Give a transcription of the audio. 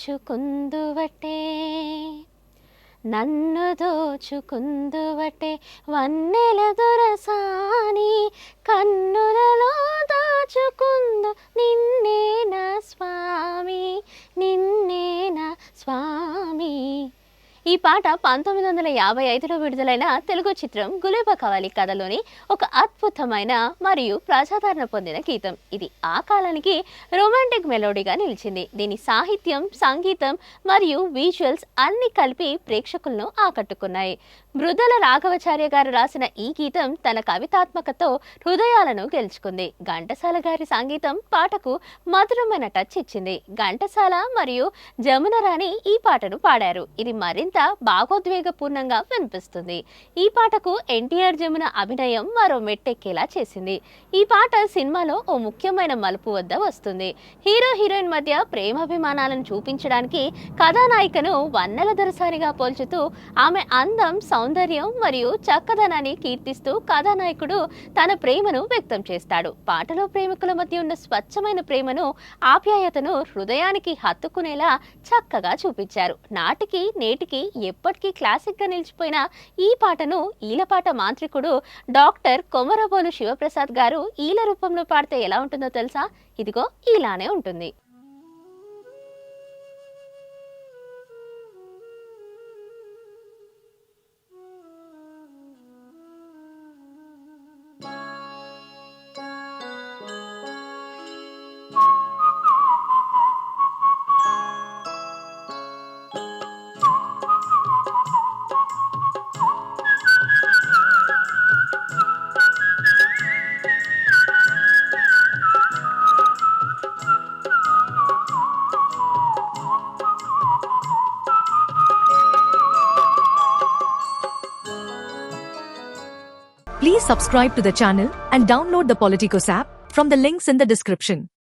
దోచుకుందువటే నన్ను దోచుకుందువటే వన్నెల దొరసాని కన్నులలో దాచుకుందు నిన్నే నా స్వామి నిన్నే నా స్వామి. ఈ పాట 1955లో విడుదలైన తెలుగు చిత్రం గులేబ కవాలి కథలోని ఒక అద్భుతమైన మరియు ప్రజాదరణ పొందిన గీతం. ఇది ఆ కాలానికి రొమాంటిక్ మెలోడీగా నిలిచింది. దీని సాహిత్యం, సంగీతం మరియు విజువల్స్ అన్ని కలిపి ప్రేక్షకులను ఆకట్టుకున్నాయి. మృదుల రాఘవచార్య గారు రాసిన ఈ గీతం తన కవితాత్మకతో హృదయాలను గెలుచుకుంది. ఘంటసాల గారి సంగీతం పాటకు మధురమైన టచ్ ఇచ్చింది. ఘంటసాల మరియు జమున రాణి ఈ పాటను పాడారు. ఇది మరింత భావోద్వేగపూర్ణంగా వినిపిస్తుంది. ఈ పాటకు ఎన్టీఆర్ జమున అభినయం మరో మెట్టెక్కేలా చేసింది. ఈ పాట సినిమాలో ఓ ముఖ్యమైన మలుపు వద్ద వస్తుంది. హీరో హీరోయిన్ మధ్య ప్రేమాభిమానాలను చూపించడానికి కథానాయికను వన్నెల దొరసానిగా పోల్చుతూ ఆమె అందం, సౌందర్యం మరియు చక్కదనాన్ని కీర్తిస్తూ కథానాయకుడు తన ప్రేమను వ్యక్తం చేస్తాడు. పాటలో ప్రేమికుల మధ్య ఉన్న స్వచ్ఛమైన ప్రేమను, ఆప్యాయతను హృదయానికి హత్తుకునేలా చక్కగా చూపించారు. నాటికి నేటికి ఎప్పటికీ క్లాసిక్ గా నిలిచిపోయిన ఈ పాటను ఈలపాట మాంత్రికుడు డాక్టర్ కొమరబోలు శివప్రసాద్ గారు ఈల రూపంలో పాడితే ఎలా ఉంటుందో తెలుసా? ఇదిగో ఇలానే ఉంటుంది. Please subscribe to the channel and download the Politicos app from the links in the description.